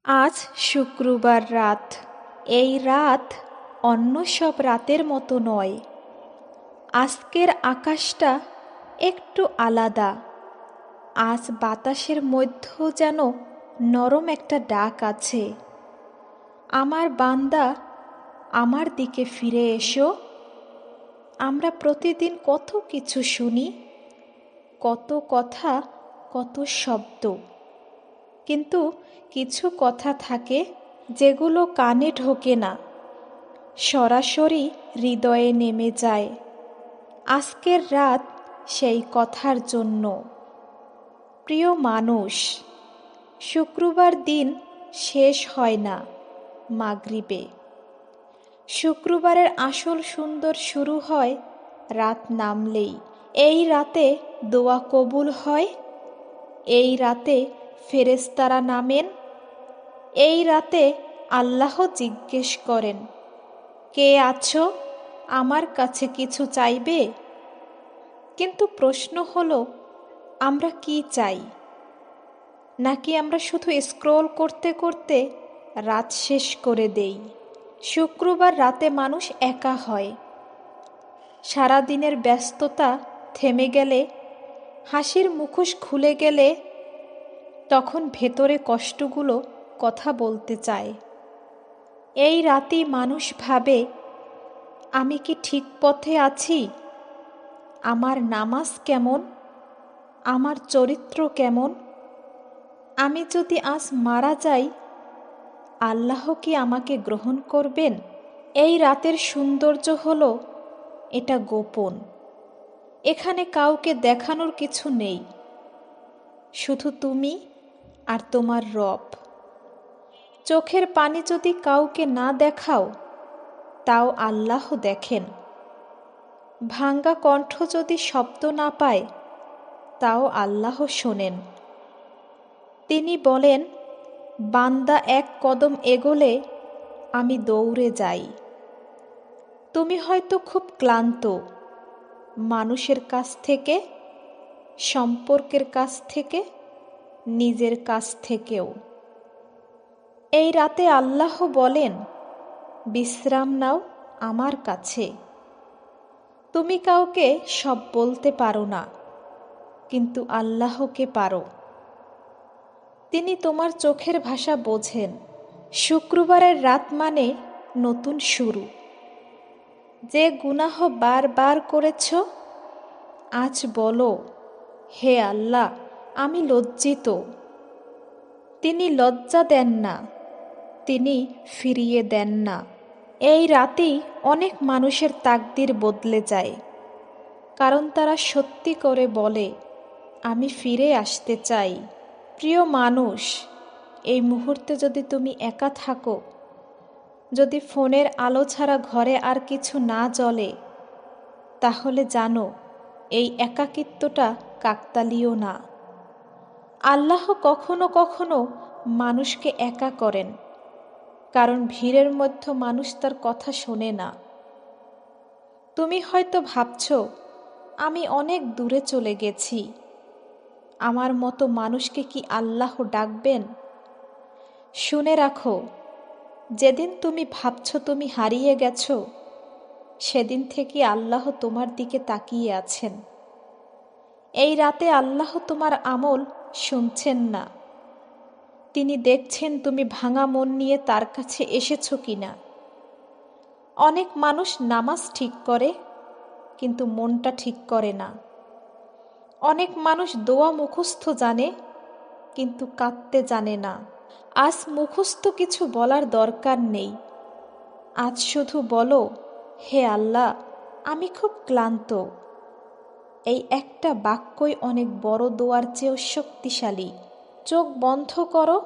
আজ শুক্রবার রাত। এই রাত অন্য সব রাতের মতো নয়। আজকের আকাশটা একটু আলাদা। আজ বাতাসের মধ্যেও যেন নরম একটা ডাক আছে। আমার বান্দা, আমার দিকে ফিরে এসো। আমরা প্রতিদিন কত কিছু শুনি, কত কথা, কত শব্দ, কিন্তু কিছু কথা থাকে যেগুলো কানে ঢোকে না, সরাসরি হৃদয়ে নেমে যায়। আজকের রাত সেই কথার জন্য। প্রিয় মানুষ, শুক্রবার দিন শেষ হয় না মাগরিবে। শুক্রবারের আসল সুন্দর শুরু হয় রাত নামলেই। এই রাতে দোয়া কবুল হয়, এই রাতে ফেরেশতারা নামেন, এই রাতে আল্লাহ জিজ্ঞেস করেন, কে আছো, আমার কাছে কিছু চাইবে? কিন্তু প্রশ্ন হলো, আমরা কি চাই? নাকি আমরা শুধু স্ক্রল করতে করতে রাত শেষ করে দেই? শুক্রবার রাতে মানুষ একা হয়। সারাদিনের ব্যস্ততা থেমে গেলে, হাসির মুখোশ খুলে গেলে, তখন ভেতরে কষ্টগুলো কথা বলতে চায়। এই রাতেই মানুষ ভাবে, আমি কি ঠিক পথে আছি? আমার নামাজ কেমন? আমার চরিত্র কেমন? আমি যদি আজ মারা যাই, আল্লাহ কি আমাকে গ্রহণ করবেন? এই রাতের সৌন্দর্য হলো এটা গোপন। এখানে কাউকে দেখানোর কিছু নেই, শুধু তুমি আর তোমার রব। চোখের পানি যদি কাউকে না দেখাও, তাও আল্লাহ দেখেন। ভাঙ্গা কণ্ঠ যদি শব্দ না পায়, তাও আল্লাহ শোনেন। তিনি বলেন, বান্দা এক কদম এগোলে আমি দৌড়ে যাই। তুমি হয়তো খুব ক্লান্ত, মানুষের কাছ থেকে, সম্পর্কের কাছ থেকে, নিজের কাছ থেকেও। এই রাতে আল্লাহ বলেন, বিশ্রাম নাও আমার কাছে। তুমি কাউকে সব বলতে পারো না, কিন্তু আল্লাহকে পারো। তিনি তোমার চোখের ভাষা বোঝেন। শুক্রবারের রাত মানে নতুন শুরু। যে গুনাহ বারবার করেছ, আজ বলো, হে আল্লাহ, আমি লজ্জিত। তিনি লজ্জা দেন না, তিনি ফিরিয়ে দেন না। এই রাতেই অনেক মানুষের তাকদির বদলে যায়, কারণ তারা সত্যি করে বলে, আমি ফিরে আসতে চাই। প্রিয় মানুষ, এই মুহূর্তে যদি তুমি একা থাকো, যদি ফোনের আলো ছাড়া ঘরে আর কিছু না জ্বলে, তাহলে জানো, এই একাকিত্বটা কাকতালীয় না। আল্লাহ কখনো কখনো মানুষকে একা করেন, কারণ ভিড়ের মধ্যে মানুষ তার কথা শোনে না। তুমি হয়তো ভাবছো, আমি অনেক দূরে চলে গেছি, আমার মতো মানুষকে কি আল্লাহ ডাকবেন? শুনে রাখো, যেদিন তুমি ভাবছো তুমি হারিয়ে গেছো, সেদিন থেকে আল্লাহ তোমার দিকে তাকিয়ে আছেন। এই রাতে আল্লাহ তোমার আমল শুনছেন না, তিনি দেখছেন তুমি ভাঙা মন নিয়ে তার কাছে এসেছো কিনা। অনেক মানুষ নামাজ ঠিক করে, কিন্তু মনটা ঠিক করে না। অনেক মানুষ দোয়া মুখস্থ জানে, কিন্তু কাঁদতে জানে না। আজ মুখস্থ কিছু বলার দরকার নেই। আজ শুধু বলো, হে আল্লাহ, আমি খুব ক্লান্ত। এই একটা বাক্যই অনেক বড় দোয়ার চেয়েও শক্তিশালী। চোখ বন্ধ করো,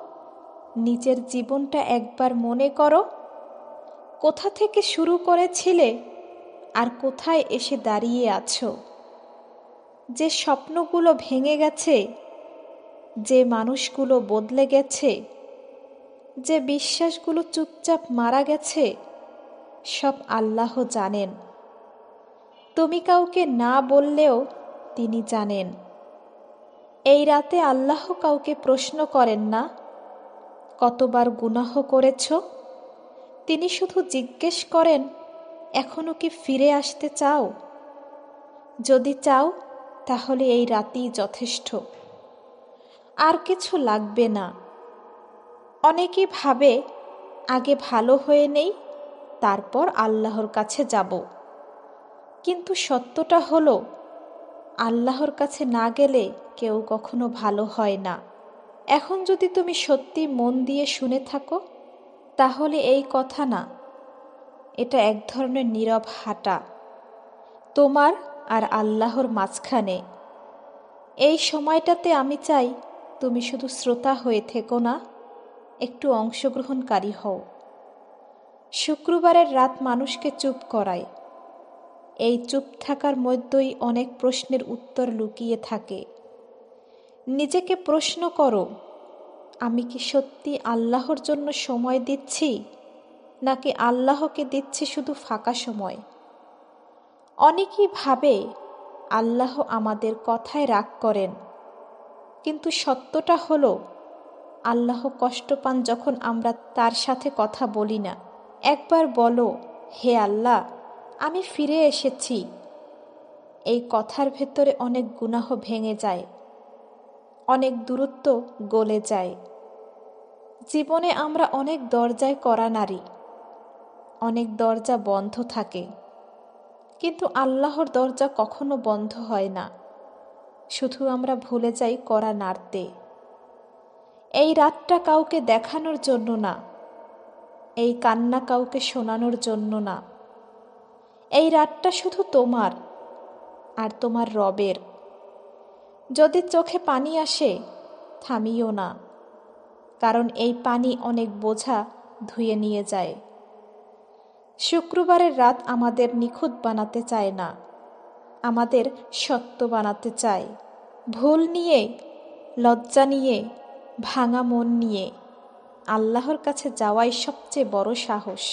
নিজের জীবনটা একবার মনে করো। কোথা থেকে শুরু করেছিলে আর কোথায় এসে দাঁড়িয়ে আছো? যে স্বপ্নগুলো ভেঙে গেছে, যে মানুষগুলো বদলে গেছে, যে বিশ্বাসগুলো চুপচাপ মারা গেছে, সব আল্লাহ জানেন। তুমি কাউকে না বললেও তিনি জানেন। এই রাতে আল্লাহ কাউকে প্রশ্ন করেন না, কতবার গুনাহ করেছ? তিনি শুধু জিজ্ঞেস করেন, এখনো কি ফিরে আসতে চাও? যদি চাও তাহলে এই রাতই যথেষ্ট, আর কিছু লাগবে না। অনেকেই ভাবে আগে ভালো হয়ে নেই, তারপর আল্লাহর কাছে যাব। কিন্তু সত্যটা হলো, আল্লাহর কাছে না গেলে কেউ কখনো ভালো হয় না। এখন যদি তুমি সত্যি মন দিয়ে শুনে থাকো, তাহলে এই কথা না, এটা এক ধরনের নীরব হাঁটা তোমার আর আল্লাহর মাঝখানে। এই সময়টাতে আমি চাই তুমি শুধু শ্রোতা হয়ে থেকো না, একটু অংশগ্রহণকারী হও। শুক্রবারের রাত মানুষকে চুপ করায়। এই চুপ থাকার মধ্যেই অনেক প্রশ্নের উত্তর লুকিয়ে থাকে। নিজেকে প্রশ্ন করো, আমি কি সত্যি আল্লাহর জন্য সময় দিচ্ছি, নাকি আল্লাহকে দিচ্ছি শুধু ফাঁকা সময়? অনেকেই ভাবে আল্লাহ আমাদের কথায় রাগ করেন, কিন্তু সত্যটা হলো, আল্লাহ কষ্ট পান যখন আমরা তার সাথে কথা বলি না। একবার বলো, হে আল্লাহ, আমি ফিরে এসেছি। এই কথার ভেতরে অনেক গুনাহ ভেঙে যায়, অনেক দূরত্ব গলে যায়। জীবনে আমরা অনেক দরজায় কড়া নাড়ি, অনেক দরজা বন্ধ থাকে, কিন্তু আল্লাহর দরজা কখনো বন্ধ হয় না। শুধু আমরা ভুলে যাই কড়া নাড়তে। এই রাতটা কাউকে দেখানোর জন্য না, এই কান্না কাউকে শোনানোর জন্য না। এই রাতটা শুধু তোমার আর তোমার রবের। যদি চোখে পানি আসে, থামিও না, কারণ এই পানি অনেক বোঝা ধুয়ে নিয়ে যায়। শুক্রবারের রাত আমাদের নিখুঁত বানাতে চায় না, আমাদের সত্য বানাতে চায়। ভুল নিয়ে, লজ্জা নিয়ে, ভাঙা মন নিয়ে আল্লাহর কাছে যাওয়াই সবচেয়ে বড় সাহস।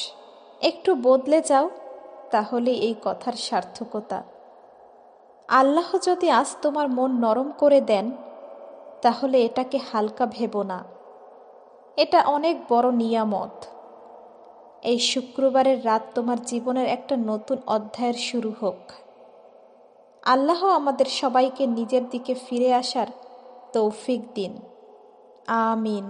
একটু বদলে যাও, তাহলে এই কথার সার্থকতা। আল্লাহ যদি আজ তোমার মন নরম করে দেন, তাহলে এটাকে হালকা ভেবো না, এটা অনেক বড় নিয়ামত। এই শুক্রবারের রাত তোমার জীবনের একটা নতুন অধ্যায়ের শুরু হোক। আল্লাহ আমাদের সবাইকে নিজের দিকে ফিরে আসার তৌফিক দিন। আমিন।